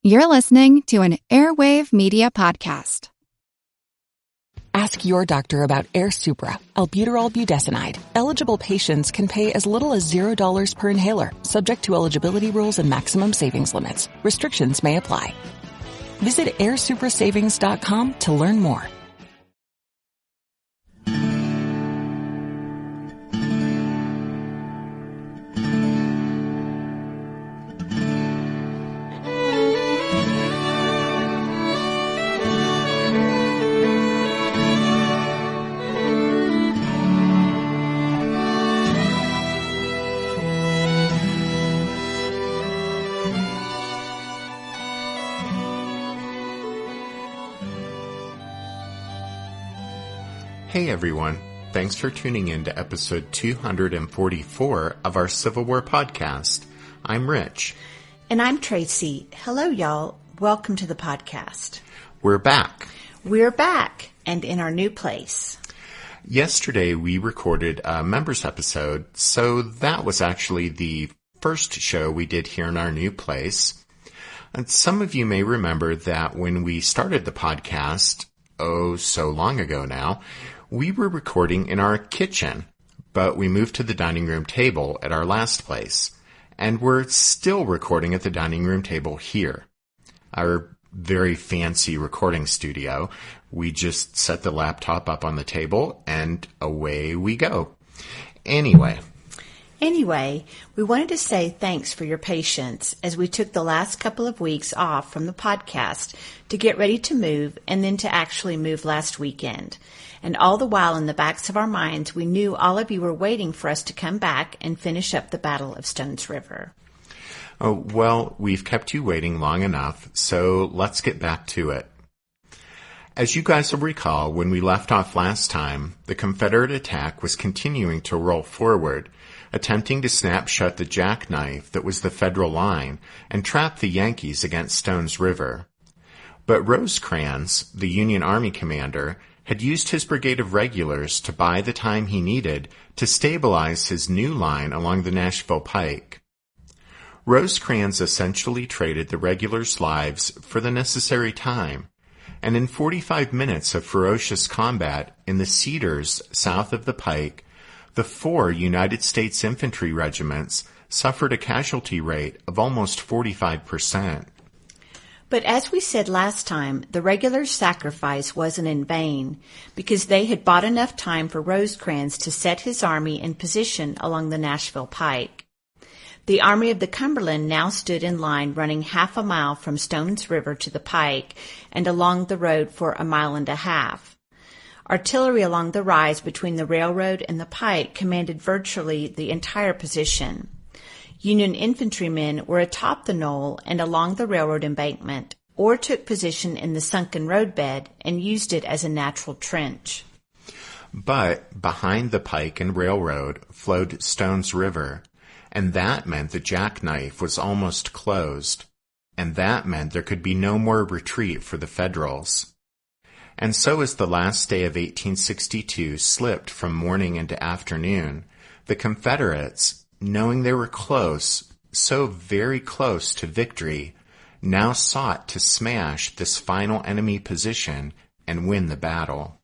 You're listening to an Airwave Media Podcast. Ask your doctor about Air Supra, albuterol budesonide. Eligible patients can pay as little as $0 per inhaler, subject to eligibility rules and maximum savings limits. Restrictions may apply. Visit airsuprasavings.com to learn more. Hey everyone, thanks for tuning in to episode 244 of our Civil War podcast. I'm Rich. And I'm Tracy. Hello y'all, welcome to the podcast. We're back. We're back, and in our new place. Yesterday we recorded a members episode, so that was actually the first show we did here in our new place. And some of you may remember that when we started the podcast, so long ago now, we were recording in our kitchen, but we moved to the dining room table at our last place, and we're still recording at the dining room table here. Our very fancy recording studio. We just set the laptop up on the table, and away we go. Anyway, we wanted to say thanks for your patience as we took the last couple of weeks off from the podcast to get ready to move and then to actually move last weekend. And all the while in the backs of our minds, we knew all of you were waiting for us to come back and finish up the Battle of Stones River. Oh, well, we've kept you waiting long enough, so let's get back to it. As you guys will recall, when we left off last time, the Confederate attack was continuing to roll forward, attempting to snap shut the jackknife that was the Federal line and trap the Yankees against Stones River. But Rosecrans, the Union Army commander, had used his brigade of regulars to buy the time he needed to stabilize his new line along the Nashville Pike. Rosecrans essentially traded the regulars' lives for the necessary time, and in 45 minutes of ferocious combat in the cedars south of the Pike, the 4 United States infantry regiments suffered a casualty rate of almost 45%. But as we said last time, the regular sacrifice wasn't in vain, because they had bought enough time for Rosecrans to set his army in position along the Nashville Pike. The Army of the Cumberland now stood in line running half a mile from Stones River to the Pike and along the road for a mile and a half. Artillery along the rise between the railroad and the Pike commanded virtually the entire position. Union infantrymen were atop the knoll and along the railroad embankment, or took position in the sunken roadbed and used it as a natural trench. But behind the Pike and railroad flowed Stones River, and that meant the jackknife was almost closed, and that meant there could be no more retreat for the Federals. And so as the last day of 1862 slipped from morning into afternoon, the Confederates, knowing they were close, so very close to victory, now sought to smash this final enemy position and win the battle.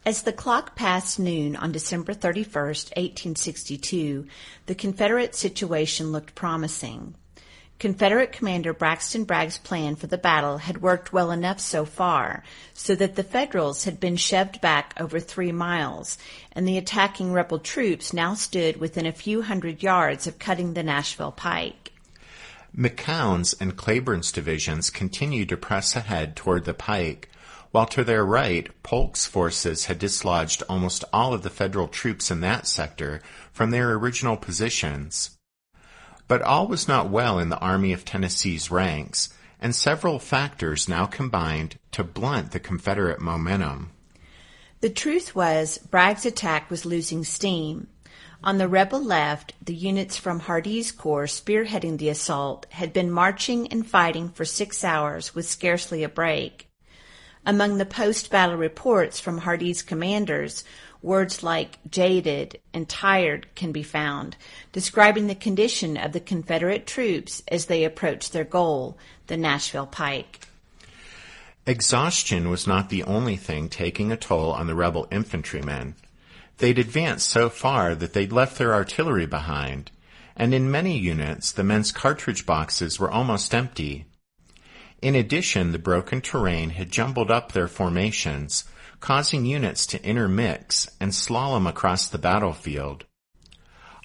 As the clock passed noon on December 31st, 1862, the Confederate situation looked promising. Confederate Commander Braxton Bragg's plan for the battle had worked well enough so far, so that the Federals had been shoved back over 3 miles, and the attacking rebel troops now stood within a few hundred yards of cutting the Nashville Pike. McCown's and Claiborne's divisions continued to press ahead toward the Pike, while to their right, Polk's forces had dislodged almost all of the Federal troops in that sector from their original positions. But all was not well in the Army of Tennessee's ranks, and several factors now combined to blunt the Confederate momentum. The truth was, Bragg's attack was losing steam. On the rebel left, the units from Hardee's Corps spearheading the assault had been marching and fighting for 6 hours with scarcely a break. Among the post-battle reports from Hardee's commanders, words like jaded and tired can be found, describing the condition of the Confederate troops as they approached their goal, the Nashville Pike. Exhaustion was not the only thing taking a toll on the rebel infantrymen. They'd advanced so far that they'd left their artillery behind, and in many units the men's cartridge boxes were almost empty. In addition, the broken terrain had jumbled up their formations, causing units to intermix and slalom across the battlefield.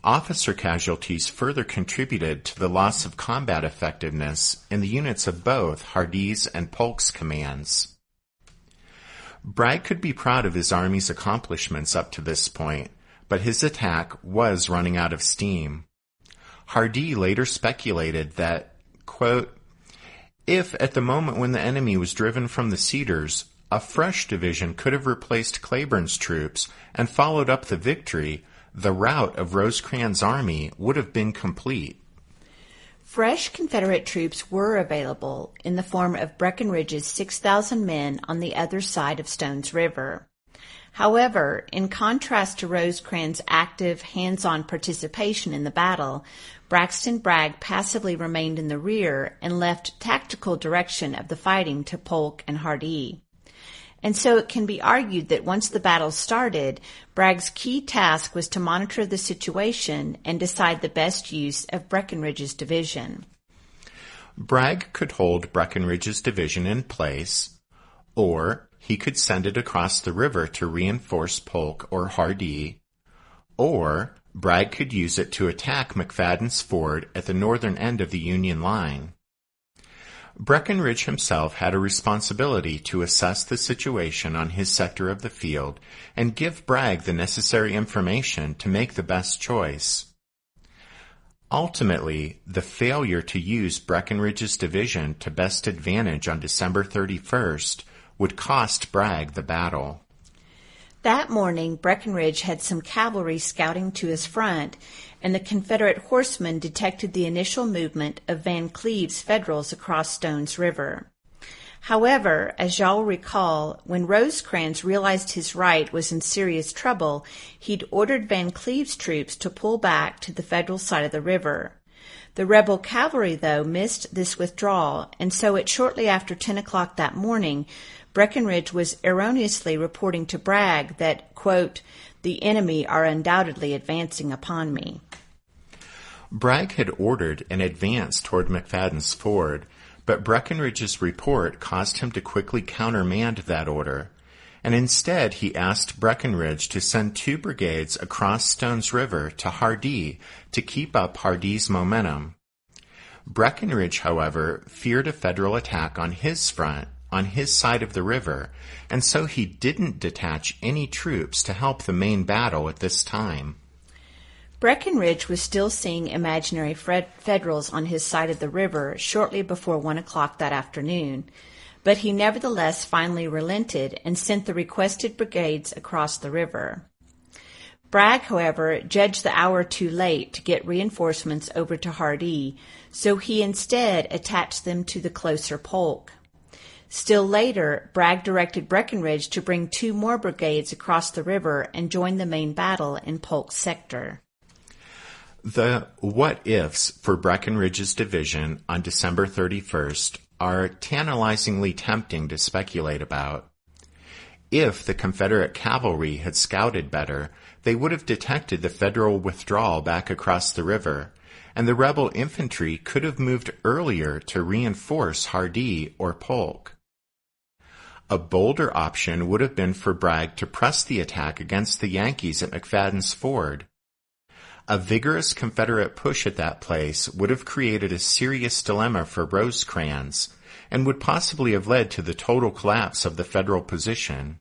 Officer casualties further contributed to the loss of combat effectiveness in the units of both Hardee's and Polk's commands. Bragg could be proud of his Army's accomplishments up to this point, but his attack was running out of steam. Hardee later speculated that, quote, if at the moment when the enemy was driven from the Cedars, a fresh division could have replaced Cleburne's troops and followed up the victory, the rout of Rosecrans' army would have been complete. Fresh Confederate troops were available in the form of Breckinridge's 6,000 men on the other side of Stones River. However, in contrast to Rosecrans' active, hands-on participation in the battle, Braxton Bragg passively remained in the rear and left tactical direction of the fighting to Polk and Hardee. And so it can be argued that once the battle started, Bragg's key task was to monitor the situation and decide the best use of Breckinridge's division. Bragg could hold Breckinridge's division in place, or he could send it across the river to reinforce Polk or Hardee, or Bragg could use it to attack McFadden's Ford at the northern end of the Union line. Breckinridge himself had a responsibility to assess the situation on his sector of the field and give Bragg the necessary information to make the best choice. Ultimately, the failure to use Breckinridge's division to best advantage on December 31st would cost Bragg the battle. That morning, Breckinridge had some cavalry scouting to his front, and the Confederate horsemen detected the initial movement of Van Cleve's Federals across Stones River. However, as y'all will recall, when Rosecrans realized his right was in serious trouble, he'd ordered Van Cleve's troops to pull back to the Federal side of the river. The rebel cavalry, though, missed this withdrawal, and so at shortly after 10 o'clock that morning, Breckinridge was erroneously reporting to Bragg that, quote, the enemy are undoubtedly advancing upon me. Bragg had ordered an advance toward McFadden's Ford, but Breckinridge's report caused him to quickly countermand that order, and instead he asked Breckinridge to send 2 brigades across Stones River to Hardee to keep up Hardee's momentum. Breckinridge, however, feared a Federal attack on his front, on his side of the river, and so he didn't detach any troops to help the main battle at this time. Breckinridge was still seeing imaginary Federals on his side of the river shortly before 1 o'clock that afternoon, but he nevertheless finally relented and sent the requested brigades across the river. Bragg, however, judged the hour too late to get reinforcements over to Hardee, so he instead attached them to the closer Polk. Still later, Bragg directed Breckinridge to bring 2 more brigades across the river and join the main battle in Polk's sector. The what-ifs for Breckinridge's division on December 31st are tantalizingly tempting to speculate about. If the Confederate cavalry had scouted better, they would have detected the Federal withdrawal back across the river, and the rebel infantry could have moved earlier to reinforce Hardee or Polk. A bolder option would have been for Bragg to press the attack against the Yankees at McFadden's Ford. A vigorous Confederate push at that place would have created a serious dilemma for Rosecrans and would possibly have led to the total collapse of the Federal position.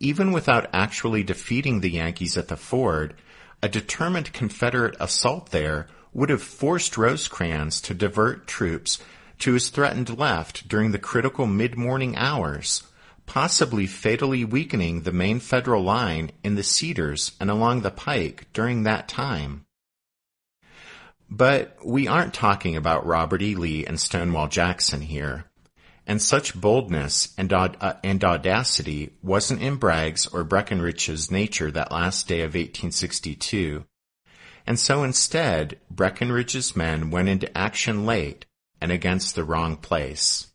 Even without actually defeating the Yankees at the Ford, a determined Confederate assault there would have forced Rosecrans to divert troops to his threatened left during the critical mid-morning hours, possibly fatally weakening the main Federal line in the Cedars and along the Pike during that time. But we aren't talking about Robert E. Lee and Stonewall Jackson here. And such boldness and audacity wasn't in Bragg's or Breckinridge's nature that last day of 1862. And so instead, Breckinridge's men went into action late and against the wrong place.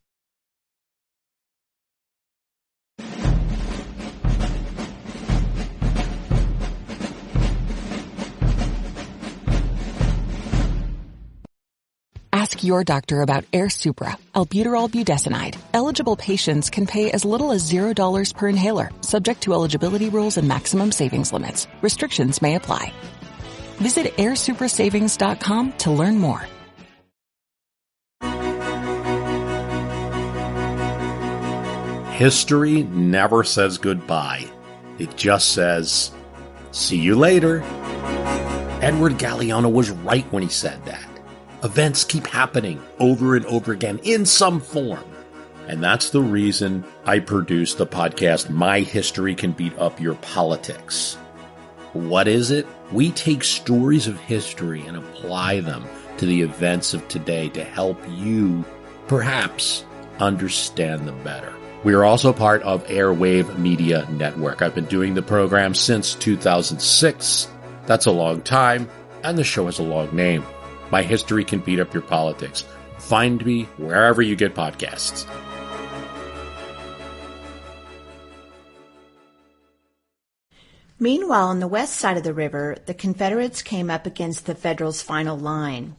Ask your doctor about Air Supra, albuterol budesonide. Eligible patients can pay as little as $0 per inhaler, subject to eligibility rules and maximum savings limits. Restrictions may apply. Visit airsuprasavings.com to learn more. History never says goodbye. It just says, see you later. Edward Galeano was right when he said that. Events keep happening over and over again in some form. And that's the reason I produce the podcast, My History Can Beat Up Your Politics. What is it? We take stories of history and apply them to the events of today to help you, perhaps, understand them better. We are also part of Airwave Media Network. I've been doing the program since 2006. That's a long time, and the show has a long name. My History Can Beat Up Your Politics. Find me wherever you get podcasts. Meanwhile, on the west side of the river, the Confederates came up against the Federals' final line.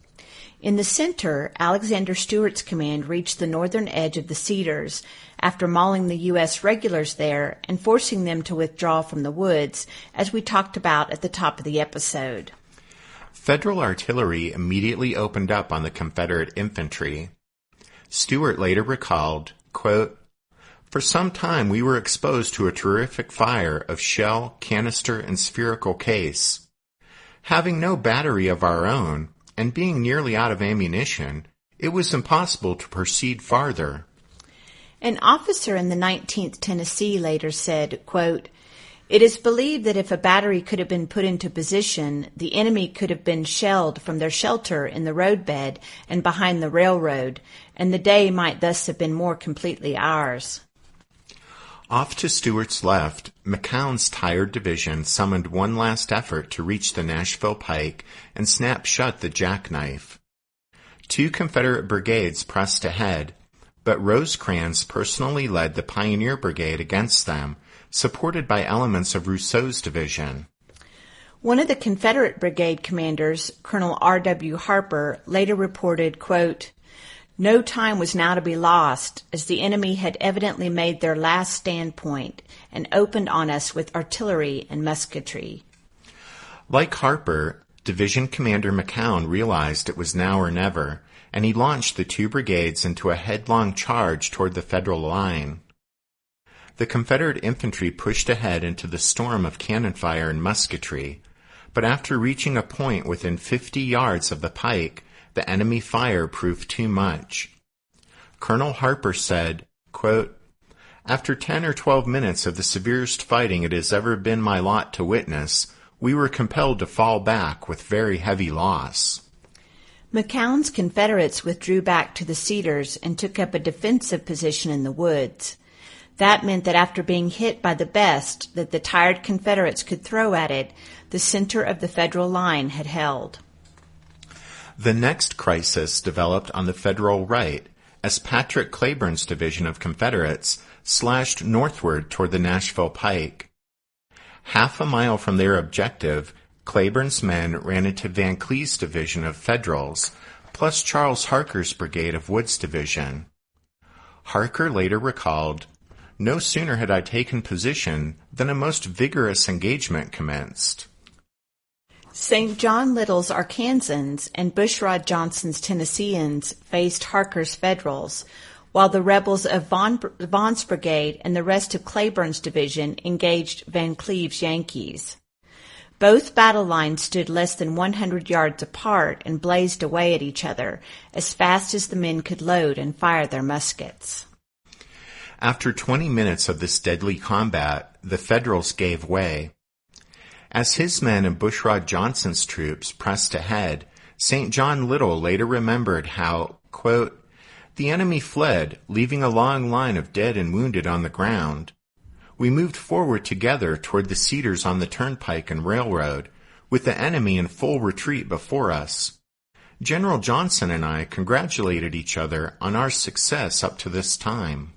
In the center, Alexander Stewart's command reached the northern edge of the Cedars after mauling the U.S. regulars there and forcing them to withdraw from the woods, as we talked about at the top of the episode. Federal artillery immediately opened up on the Confederate infantry. Stewart later recalled, quote, "For some time we were exposed to a terrific fire of shell, canister, and spherical case. Having no battery of our own, and being nearly out of ammunition, it was impossible to proceed farther." An officer in the 19th Tennessee later said, quote, "It is believed that if a battery could have been put into position, the enemy could have been shelled from their shelter in the roadbed and behind the railroad, and the day might thus have been more completely ours." Off to Stewart's left, McCown's tired division summoned one last effort to reach the Nashville pike and snap shut the jackknife. Two Confederate brigades pressed ahead, but Rosecrans personally led the Pioneer Brigade against them, supported by elements of Rousseau's division. One of the Confederate brigade commanders, Colonel R.W. Harper, later reported, quote, "No time was now to be lost, as the enemy had evidently made their last standpoint and opened on us with artillery and musketry." Like Harper, Division Commander McCown realized it was now or never, and he launched the two brigades into a headlong charge toward the Federal line. The Confederate infantry pushed ahead into the storm of cannon fire and musketry, but after reaching a point within 50 yards of the pike, the enemy fire proved too much. Colonel Harper said, quote, "After 10 or 12 minutes of the severest fighting it has ever been my lot to witness, we were compelled to fall back with very heavy loss." McCown's Confederates withdrew back to the Cedars and took up a defensive position in the woods. That meant that after being hit by the best that the tired Confederates could throw at it, the center of the Federal line had held. The next crisis developed on the Federal right as Patrick Cleburne's division of Confederates slashed northward toward the Nashville pike. Half a mile from their objective, Cleburne's men ran into Van Clee's division of Federals, plus Charles Harker's brigade of Wood's division. Harker later recalled, "No sooner had I taken position than a most vigorous engagement commenced." St. John Little's Arkansans and Bushrod Johnson's Tennesseans faced Harker's Federals, while the rebels of Vaughn's brigade and the rest of Cleburne's division engaged Van Cleve's Yankees. Both battle lines stood less than 100 yards apart and blazed away at each other as fast as the men could load and fire their muskets. After 20 minutes of this deadly combat, the Federals gave way. As his men and Bushrod Johnson's troops pressed ahead, St. John Little later remembered how, quote, The enemy fled, leaving a long line of dead and wounded on the ground. We moved forward together toward the cedars on the turnpike and railroad, with the enemy in full retreat before us. General Johnson and I congratulated each other on our success up to this time.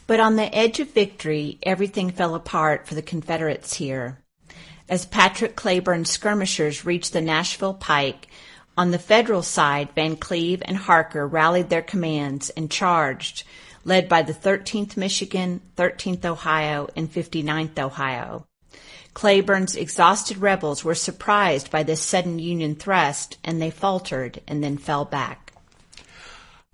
But on the edge of victory, everything fell apart for the Confederates here. As Patrick Cleburne's skirmishers reached the Nashville Pike, on the Federal side, Van Cleve and Harker rallied their commands and charged, led by the 13th Michigan, 13th Ohio, and 59th Ohio. Cleburne's exhausted rebels were surprised by this sudden Union thrust, and they faltered and then fell back.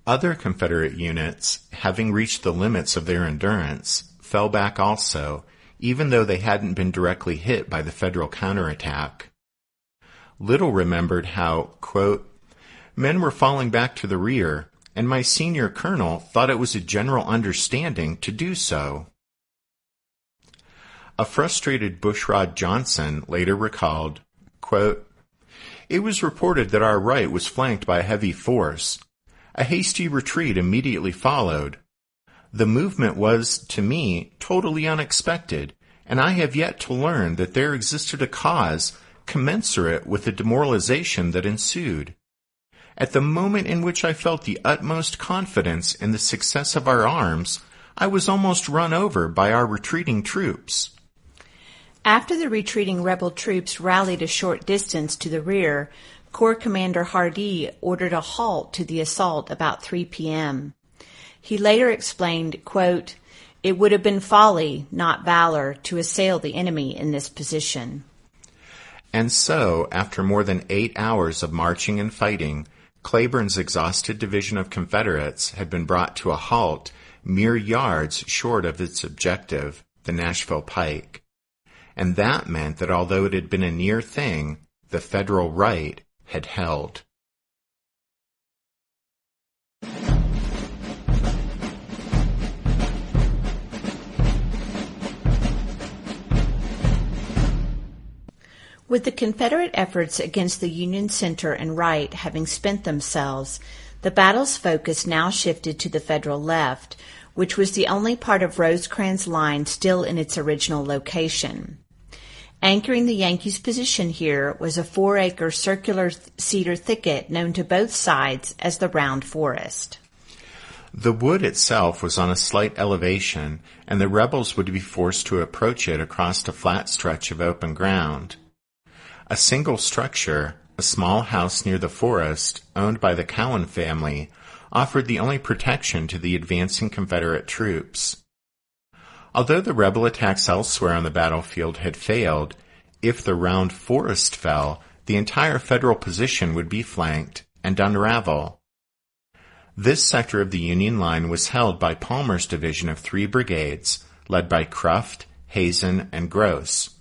Other Confederate units, having reached the limits of their endurance, fell back also, even though they hadn't been directly hit by the Federal counterattack. Little remembered how, quote, men were falling back to the rear, and my senior colonel thought it was a general understanding to do so. A frustrated Bushrod Johnson later recalled, quote, it was reported that our right was flanked by a heavy force. A hasty retreat immediately followed. The movement was, to me, totally unexpected, and I have yet to learn that there existed a cause commensurate with the demoralization that ensued. At the moment in which I felt the utmost confidence in the success of our arms, I was almost run over by our retreating troops. After the retreating rebel troops rallied a short distance to the rear, Corps Commander Hardee ordered a halt to the assault about 3 p.m. He later explained, quote, it would have been folly, not valor, to assail the enemy in this position. And so, after more than 8 hours of marching and fighting, Cleburne's exhausted division of Confederates had been brought to a halt mere yards short of its objective, the Nashville Pike. And that meant that although it had been a near thing, the Federal right had held. With the Confederate efforts against the Union center and right having spent themselves, the battle's focus now shifted to the Federal left, which was the only part of Rosecrans' line still in its original location. Anchoring the Yankees' position here was a 4-acre circular cedar thicket known to both sides as the Round Forest. The wood itself was on a slight elevation, and the rebels would be forced to approach it across a flat stretch of open ground. A single structure, a small house near the forest, owned by the Cowan family, offered the only protection to the advancing Confederate troops. Although the rebel attacks elsewhere on the battlefield had failed, if the Round Forest fell, the entire Federal position would be flanked and unravel. This sector of the Union line was held by Palmer's division of 3 brigades, led by Cruft, Hazen, and Gross,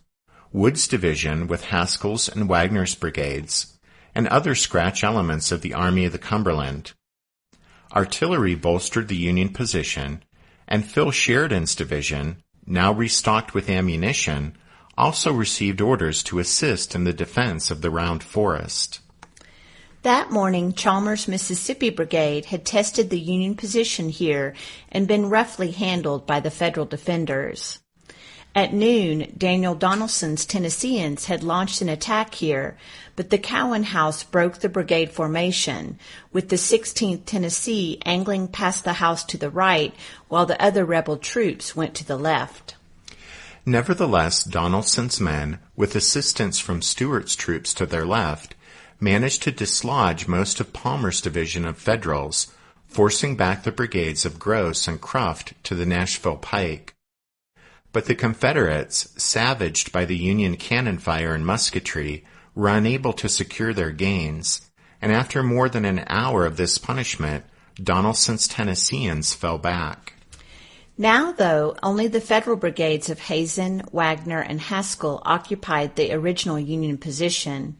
Wood's division with Haskell's and Wagner's brigades, and other scratch elements of the Army of the Cumberland. Artillery bolstered the Union position, and Phil Sheridan's division, now restocked with ammunition, also received orders to assist in the defense of the Round Forest. That morning, Chalmers' Mississippi Brigade had tested the Union position here and been roughly handled by the Federal defenders. At noon, Daniel Donelson's Tennesseans had launched an attack here, but the Cowan house broke the brigade formation, with the 16th Tennessee angling past the house to the right while the other rebel troops went to the left. Nevertheless, Donelson's men, with assistance from Stuart's troops to their left, managed to dislodge most of Palmer's division of Federals, forcing back the brigades of Gross and Cruft to the Nashville Pike. But the Confederates, savaged by the Union cannon fire and musketry, were unable to secure their gains, and after more than an hour of this punishment, Donelson's Tennesseans fell back. Now, though, only the Federal brigades of Hazen, Wagner, and Haskell occupied the original Union position.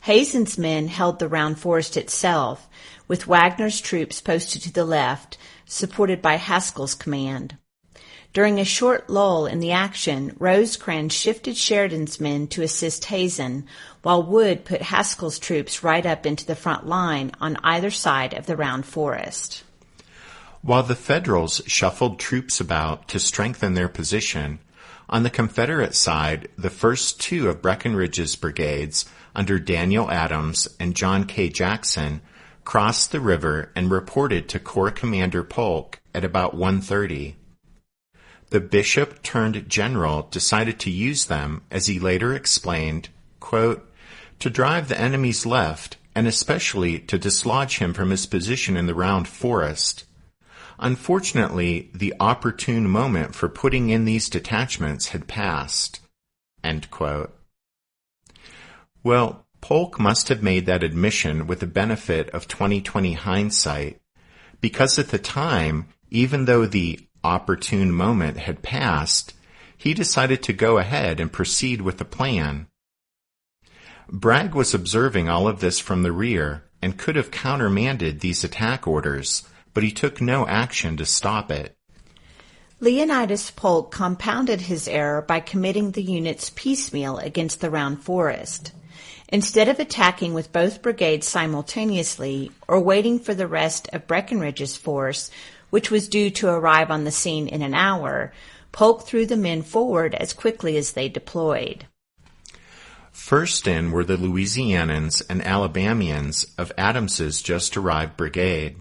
Hazen's men held the Round Forest itself, with Wagner's troops posted to the left, supported by Haskell's command. During a short lull in the action, Rosecrans shifted Sheridan's men to assist Hazen, while Wood put Haskell's troops right up into the front line on either side of the Round Forest. While the Federals shuffled troops about to strengthen their position, on the Confederate side, the first two of Breckinridge's brigades, under Daniel Adams and John K. Jackson, crossed the river and reported to Corps Commander Polk at about 1:30. The bishop-turned-general decided to use them, as he later explained, quote, to drive the enemy's left, and especially to dislodge him from his position in the Round Forest. Unfortunately, the opportune moment for putting in these detachments had passed. End quote. Well, Polk must have made that admission with the benefit of 20/20 hindsight, because at the time, even though the opportune moment had passed, he decided to go ahead and proceed with the plan. Bragg was observing all of this from the rear and could have countermanded these attack orders, but he took no action to stop it. Leonidas Polk compounded his error by committing the units piecemeal against the Round Forest. Instead of attacking with both brigades simultaneously or waiting for the rest of Breckinridge's force, which was due to arrive on the scene in an hour, Polk threw the men forward as quickly as they deployed. First in were the Louisianians and Alabamians of Adams's just-arrived brigade.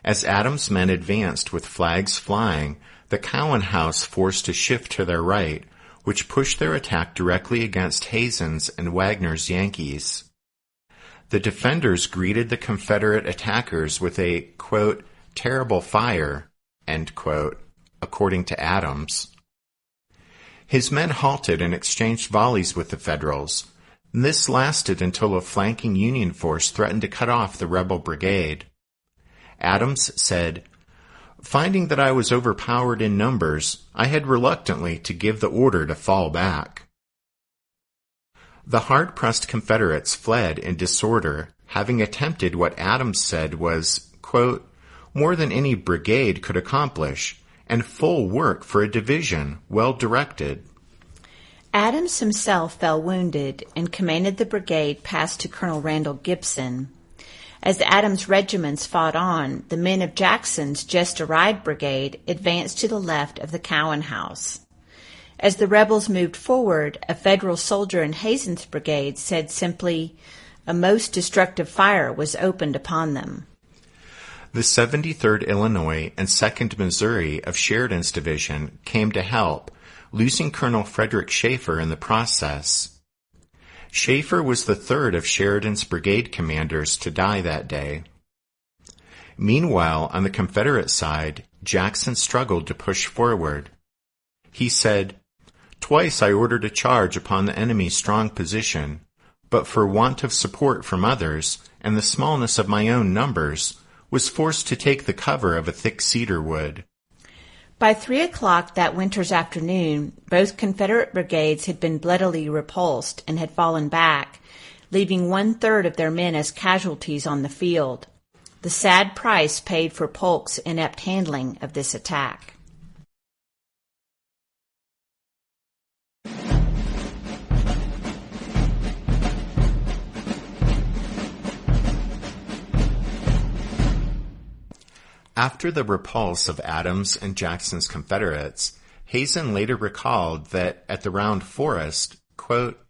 As Adams' men advanced with flags flying, the Cowan House forced to shift to their right, which pushed their attack directly against Hazen's and Wagner's Yankees. The defenders greeted the Confederate attackers with a, quote, terrible fire, end quote, according to Adams. His men halted and exchanged volleys with the Federals, and this lasted until a flanking Union force threatened to cut off the rebel brigade. Adams said, finding that I was overpowered in numbers, I had reluctantly to give the order to fall back. The hard-pressed Confederates fled in disorder, having attempted what Adams said was, quote, more than any brigade could accomplish, and full work for a division well directed. Adams himself fell wounded and commanded the brigade passed to Colonel Randall Gibson. As Adams' regiments fought on, the men of Jackson's just-arrived brigade advanced to the left of the Cowan House. As the rebels moved forward, a Federal soldier in Hazen's brigade said simply, a most destructive fire was opened upon them. The 73rd Illinois and 2nd Missouri of Sheridan's division came to help, losing Colonel Frederick Schaefer in the process. Schaefer was the third of Sheridan's brigade commanders to die that day. Meanwhile, on the Confederate side, Jackson struggled to push forward. He said, twice I ordered a charge upon the enemy's strong position, but for want of support from others and the smallness of my own numbers, was forced to take the cover of a thick cedar wood. By 3 o'clock that winter's afternoon, both Confederate brigades had been bloodily repulsed and had fallen back, leaving 1/3 of their men as casualties on the field. The sad price paid for Polk's inept handling of this attack. After the repulse of Adams and Jackson's Confederates, Hazen later recalled that at the Round Forest, quote,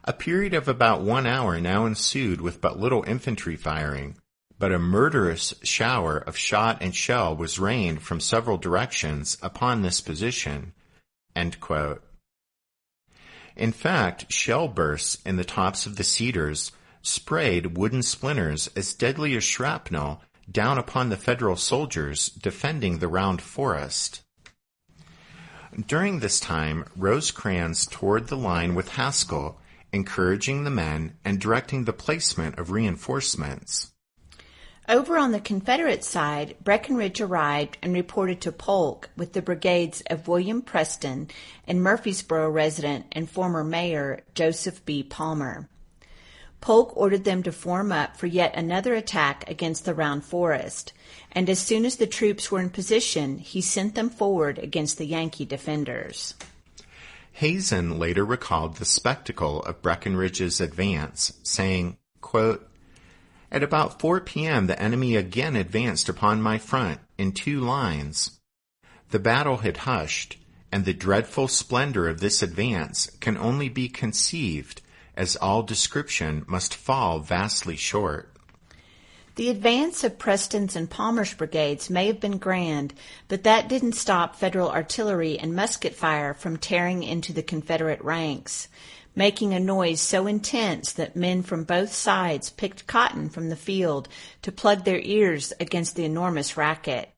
a period of about 1 hour now ensued with but little infantry firing, but a murderous shower of shot and shell was rained from several directions upon this position, end quote. In fact, shell bursts in the tops of the cedars sprayed wooden splinters as deadly as shrapnel down upon the Federal soldiers defending the Round Forest. During this time, Rosecrans toured the line with Haskell, encouraging the men and directing the placement of reinforcements. Over on the Confederate side, Breckinridge arrived and reported to Polk with the brigades of William Preston and Murfreesboro resident and former mayor Joseph B. Palmer. Polk ordered them to form up for yet another attack against the Round Forest, and as soon as the troops were in position, he sent them forward against the Yankee defenders. Hazen later recalled the spectacle of Breckinridge's advance, saying, quote, "At about 4 p.m. the enemy again advanced upon my front in 2 lines. The battle had hushed, and the dreadful splendor of this advance can only be conceived, as all description must fall vastly short." The advance of Preston's and Palmer's brigades may have been grand, but that didn't stop Federal artillery and musket fire from tearing into the Confederate ranks, making a noise so intense that men from both sides picked cotton from the field to plug their ears against the enormous racket.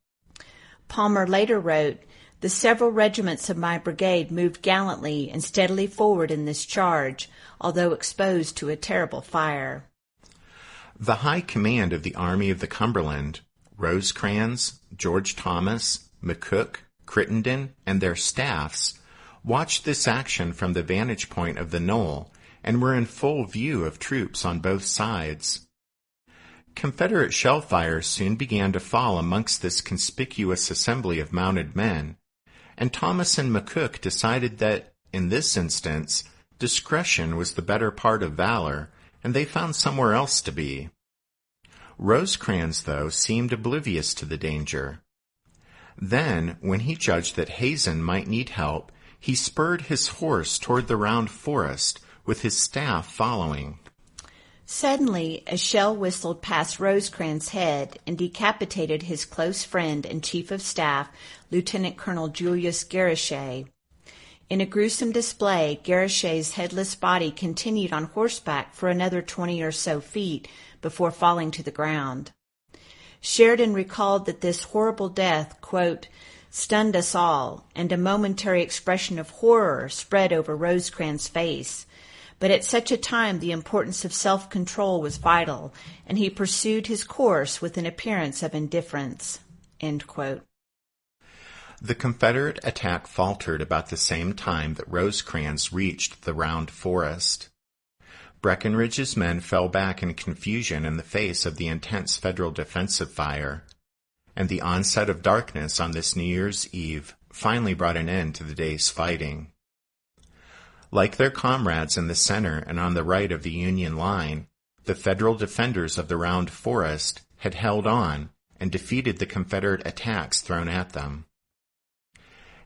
Palmer later wrote, "The several regiments of my brigade moved gallantly and steadily forward in this charge, although exposed to a terrible fire." The high command of the Army of the Cumberland, Rosecrans, George Thomas, McCook, Crittenden, and their staffs, watched this action from the vantage point of the knoll and were in full view of troops on both sides. Confederate shell fire soon began to fall amongst this conspicuous assembly of mounted men, and Thomas and McCook decided that, in this instance, discretion was the better part of valor, and they found somewhere else to be. Rosecrans, though, seemed oblivious to the danger. Then, when he judged that Hazen might need help, he spurred his horse toward the Round Forest, with his staff following. Suddenly, a shell whistled past Rosecrans' head and decapitated his close friend and chief of staff, Lieutenant Colonel Julius Garrichet. In a gruesome display, Garrichet's headless body continued on horseback for another 20 or so feet before falling to the ground. Sheridan recalled that this horrible death, quote, "stunned us all, and a momentary expression of horror spread over Rosecrans' face. But at such a time the importance of self-control was vital, and he pursued his course with an appearance of indifference." End quote. The Confederate attack faltered about the same time that Rosecrans reached the Round Forest. Breckinridge's men fell back in confusion in the face of the intense Federal defensive fire, and the onset of darkness on this New Year's Eve finally brought an end to the day's fighting. Like their comrades in the center and on the right of the Union line, the Federal defenders of the Round Forest had held on and defeated the Confederate attacks thrown at them.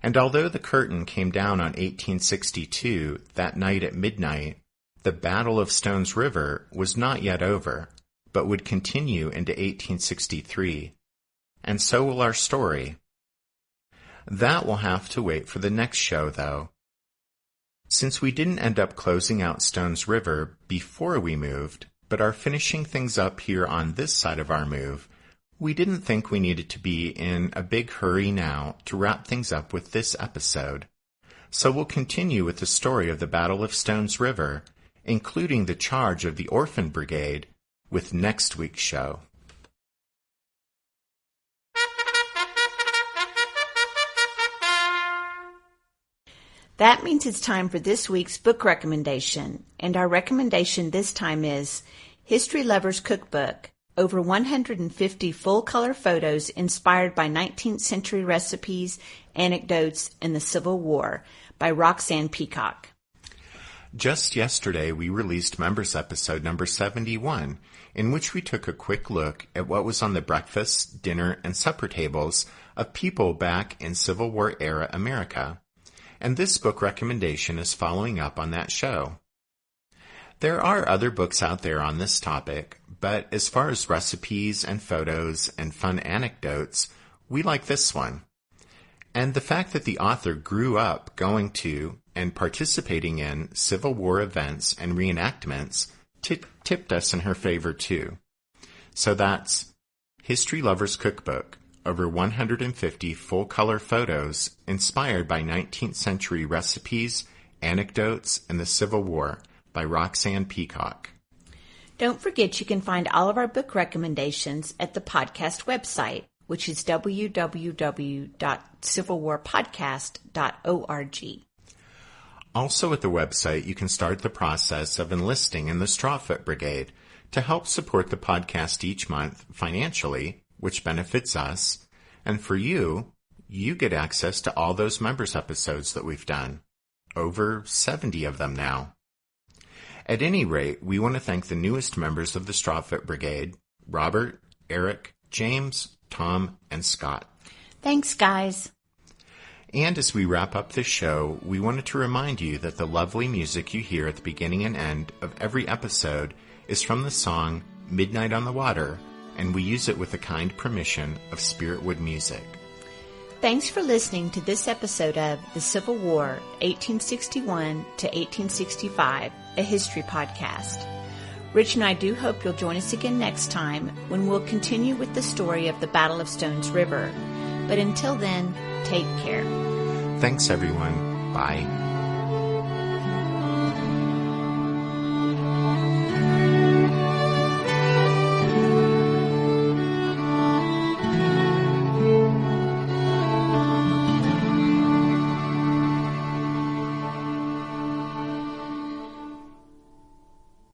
And although the curtain came down on 1862 that night at midnight, the Battle of Stones River was not yet over, but would continue into 1863. And so will our story. That will have to wait for the next show, though. Since we didn't end up closing out Stones River before we moved, but are finishing things up here on this side of our move, we didn't think we needed to be in a big hurry now to wrap things up with this episode. So we'll continue with the story of the Battle of Stones River, including the charge of the Orphan Brigade, with next week's show. That means it's time for this week's book recommendation, and our recommendation this time is History Lover's Cookbook, over 150 full-color photos inspired by 19th century recipes, anecdotes, and the Civil War, by Roxanne Peacock. Just yesterday, we released Members Episode number 71, in which we took a quick look at what was on the breakfast, dinner, and supper tables of people back in Civil War-era America. And this book recommendation is following up on that show. There are other books out there on this topic, but as far as recipes and photos and fun anecdotes, we like this one. And the fact that the author grew up going to and participating in Civil War events and reenactments tipped us in her favor too. So that's History Lover's Cookbook, over 150 full-color photos inspired by 19th century recipes, anecdotes, and the Civil War, by Roxanne Peacock. Don't forget you can find all of our book recommendations at the podcast website, which is www.civilwarpodcast.org. Also at the website, you can start the process of enlisting in the Strawfoot Brigade to help support the podcast each month financially, which benefits us. And for you, you get access to all those members episodes that we've done. Over 70 of them now. At any rate, we want to thank the newest members of the Strawfoot Brigade, Robert, Eric, James, Tom, and Scott. Thanks, guys. And as we wrap up this show, we wanted to remind you that the lovely music you hear at the beginning and end of every episode is from the song Midnight on the Water, and we use it with the kind permission of Spiritwood Music. Thanks for listening to this episode of The Civil War, 1861 to 1865, a history podcast. Rich and I do hope you'll join us again next time when we'll continue with the story of the Battle of Stones River. But until then, take care. Thanks, everyone. Bye.